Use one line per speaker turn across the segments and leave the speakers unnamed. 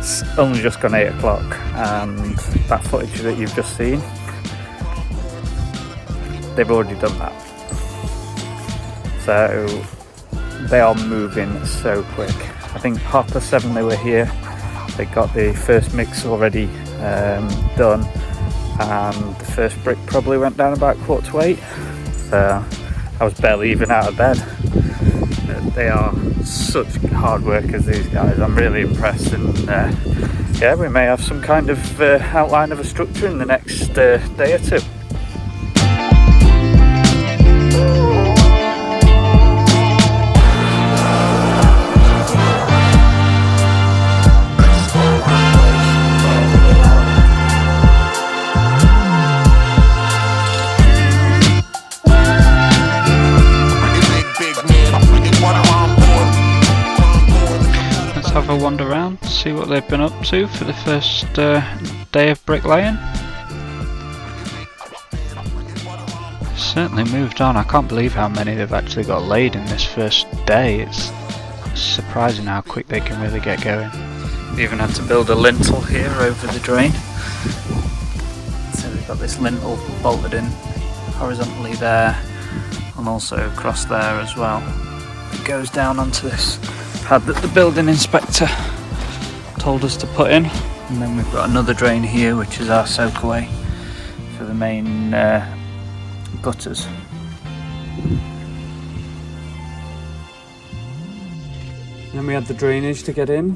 it's only just gone 8 o'clock, and that footage that you've just seen, they've already done that. So they are moving so quick. I think 7:30 they were here. They got the first mix already done, and the first brick probably went down about 7:45. So I was barely even out of bed. They are such hard workers, these guys. I'm really impressed, and yeah, we may have some kind of outline of a structure in the next day or two.
Have a wander around, see what they've been up to for the first day of bricklaying. Certainly moved on. I can't believe how many they've actually got laid in this first day. It's surprising how quick they can really get going. They even had to build a lintel here over the drain. So we've got this lintel bolted in horizontally there, and also across there as well. It goes down onto this pad that the building inspector told us to put in, and then we've got another drain here which is our soak away for the main gutters. Then we had the drainage to get in,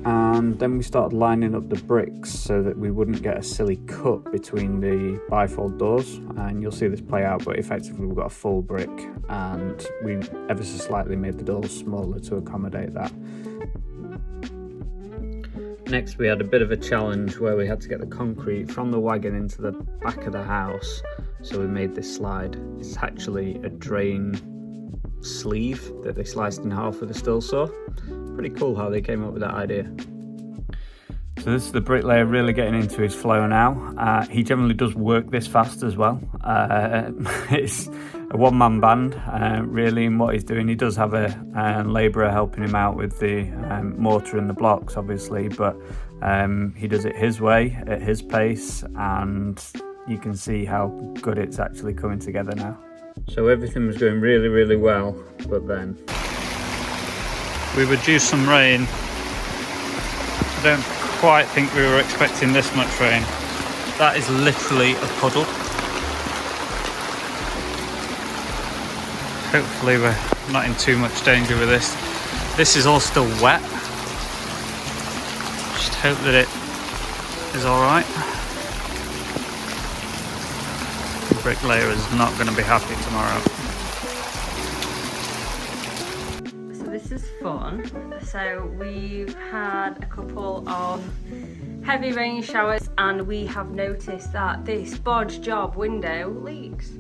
and then we started lining up the bricks so that we wouldn't get a silly cut between the bifold doors, and you'll see this play out, but effectively we've got a full brick, and we ever so slightly made the doors smaller to accommodate that. Next we had a bit of a challenge where we had to get the concrete from the wagon into the back of the house, so we made this slide. It's actually a drain sleeve that they sliced in half with a still saw. Pretty cool how they came up with that idea. So this is the bricklayer really getting into his flow now. He generally does work this fast as well. It's a one-man band really in what he's doing. He does have a labourer helping him out with the mortar and the blocks obviously, but he does it his way, at his pace, and you can see how good it's actually coming together now. So everything was going really, really well, but then we were due some rain. I don't quite think we were expecting this much rain. That is literally a puddle. Hopefully we're not in too much danger with this. This is all still wet. Just hope that it is alright. The bricklayer is not going to be happy tomorrow.
This is fun. So we've had a couple of heavy rain showers, and we have noticed that this bodge job window leaks.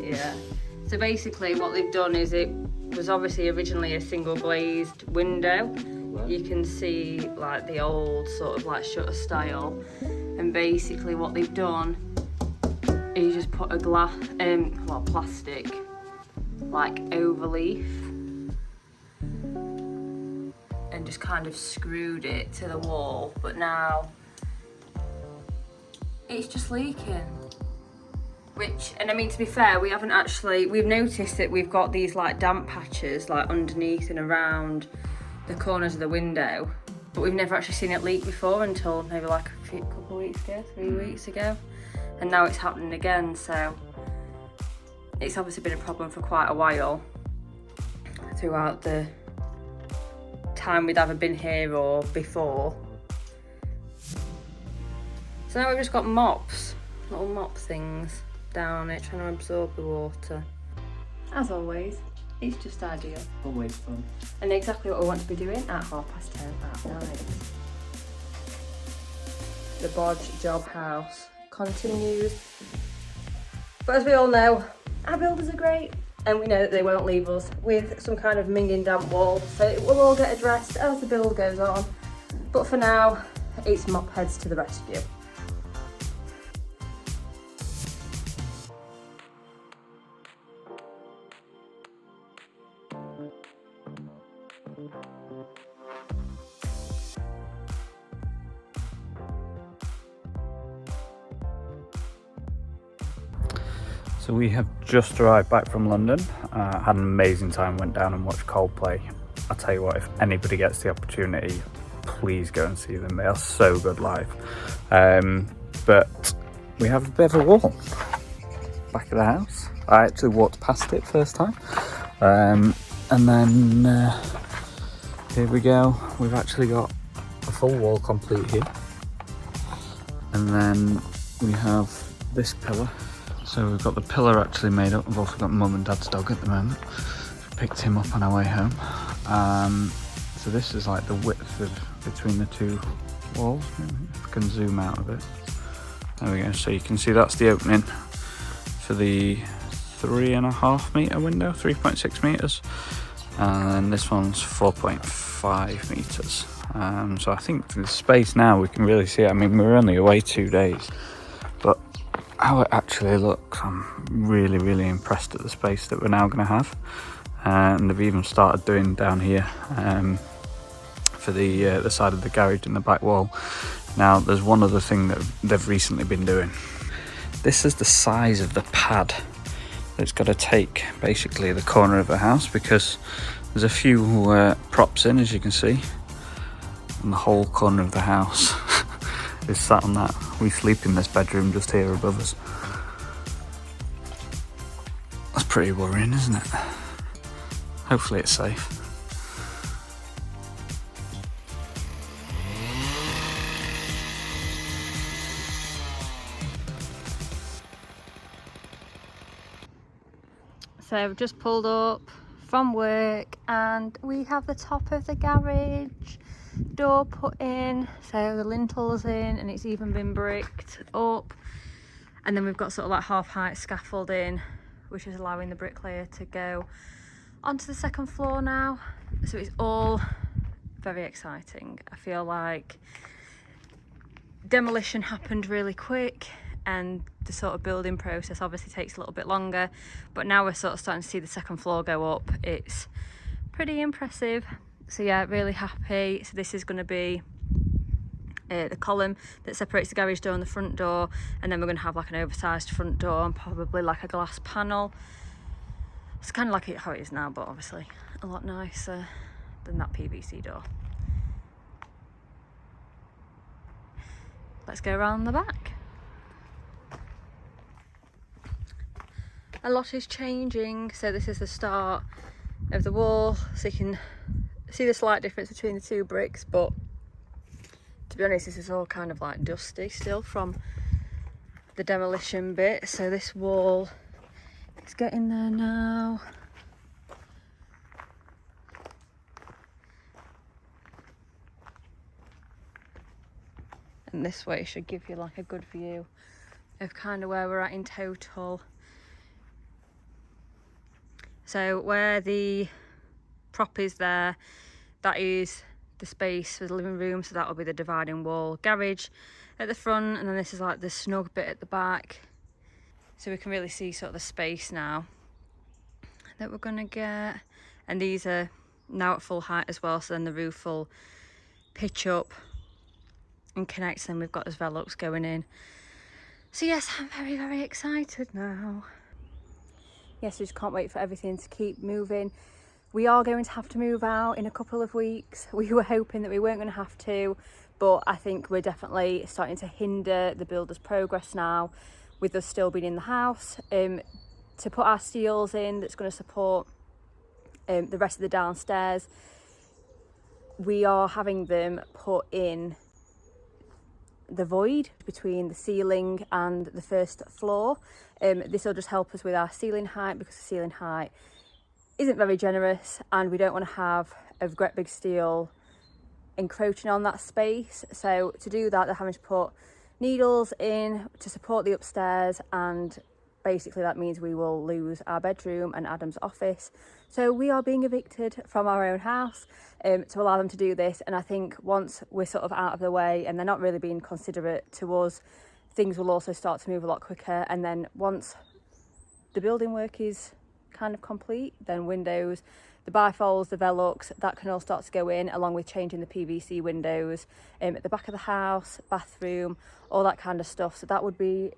Yeah. So basically what they've done is, it was obviously originally a single glazed window. You can see like the old sort of like shutter style, and basically what they've done, you just put a plastic like overleaf and just kind of screwed it to the wall, but now it's just leaking. Which, and I mean, to be fair, we've noticed that we've got these like damp patches like underneath and around the corners of the window, but we've never actually seen it leak before until maybe like a couple of weeks ago, 3 weeks ago. And now it's happening again, so it's obviously been a problem for quite a while throughout the time we'd either been here or before. So now we've just got mops, little mop things down it, trying to absorb the water. As always, it's just ideal.
Always fun.
And exactly what we want to be doing at 10:30 at night. The bodge job house continues. But as we all know, our builders are great, and we know that they won't leave us with some kind of minging damp wall, so it will all get addressed as the build goes on. But for now, it's mop heads to the rescue.
So we have just arrived back from London. Had an amazing time, went down and watched Coldplay. I'll tell you what, if anybody gets the opportunity, please go and see them. They are so good live. But we have a bit of a wall back of the house. I actually walked past it first time. And then here we go. We've actually got a full wall complete here. And then we have this pillar. So we've got the pillar actually made up. We've also got Mum and Dad's dog at the moment. Picked him up on our way home. So this is like the width of between the two walls. If I can zoom out a bit. There we go. So you can see that's the opening for the 3.5 metre window, 3.6 metres. And then this one's 4.5 metres. So I think the space now we can really see it. I mean, we were only away 2 days, but how it actually looks, I'm really, really impressed at the space that we're now going to have. And they've even started doing down here for the side of the garage and the back wall. Now, there's one other thing that they've recently been doing. This is the size of the pad that's got to take basically the corner of the house, because there's a few props in, as you can see, and the whole corner of the house is sat on that. We sleep in this bedroom just here above us. That's pretty worrying, isn't it? Hopefully it's safe.
So I've just pulled up from work and we have the top of the garage door put in, so the lintel's in and it's even been bricked up, and then we've got sort of like half height scaffolding, which is allowing the bricklayer to go onto the second floor now. So it's all very exciting. I feel like demolition happened really quick and the sort of building process obviously takes a little bit longer, but now we're sort of starting to see the second floor go up. It's pretty impressive. So yeah, really happy. So this is going to be the column that separates the garage door and the front door, and then we're going to have like an oversized front door and probably like a glass panel. It's kind of like how it is now, but obviously a lot nicer than that PVC door. Let's go around the back. A lot is changing. So this is the start of the wall, so you can see the slight difference between the two bricks, but to be honest, this is all kind of like dusty still from the demolition bit. So this wall is getting there now. And this way should give you like a good view of kind of where we're at in total. So where the prop is there, that is the space for the living room, so that will be the dividing wall garage at the front, and then this is like the snug bit at the back. So we can really see sort of the space now that we're gonna get, and these are now at full height as well, so then the roof will pitch up and connect, and we've got those Velux going in. So yes, I'm very, very excited now. Yes, we just can't wait for everything to keep moving. We are going to have to move out in a couple of weeks. We were hoping that we weren't going to have to, but I think we're definitely starting to hinder the builder's progress now, with us still being in the house. To put our steels in that's going to support the rest of the downstairs, we are having them put in the void between the ceiling and the first floor. This will just help us with our ceiling height, because the ceiling height isn't very generous and we don't want to have a great big steel encroaching on that space. So to do that, they're having to put needles in to support the upstairs, and basically that means we will lose our bedroom and Adam's office. So we are being evicted from our own house to allow them to do this. And I think once we're sort of out of the way and they're not really being considerate to us, things will also start to move a lot quicker. And then once the building work is kind of complete, then windows, the bifolds, the Velux, that can all start to go in, along with changing the PVC windows at the back of the house, bathroom, all that kind of stuff. So that would be,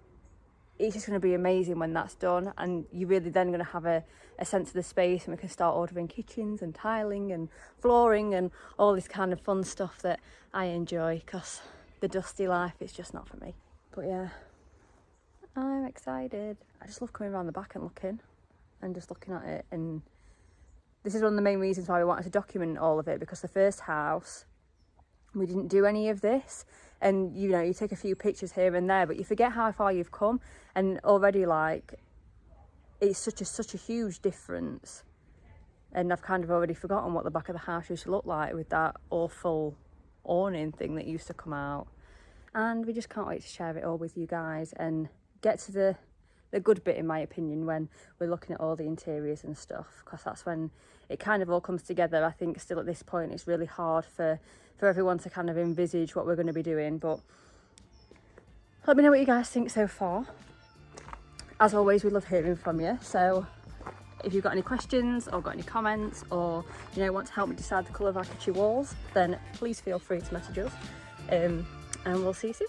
it's just going to be amazing when that's done, and you're really then going to have a sense of the space, and we can start ordering kitchens and tiling and flooring and all this kind of fun stuff that I enjoy, because the dusty life is just not for me. But yeah, I'm excited. I just love coming around the back and looking at it, and this is one of the main reasons why we wanted to document all of it, because the first house we didn't do any of this, and you know, you take a few pictures here and there, but you forget how far you've come, and already like it's such a huge difference, and I've kind of already forgotten what the back of the house used to look like with that awful awning thing that used to come out. And we just can't wait to share it all with you guys and get to the good bit, in my opinion, when we're looking at all the interiors and stuff, because that's when it kind of all comes together. I think still at this point it's really hard for everyone to kind of envisage what we're going to be doing, but let me know what you guys think so far. As always, we love hearing from you, so if you've got any questions or got any comments, or you know, want to help me decide the colour of our kitchen walls, then please feel free to message us, and we'll see you soon.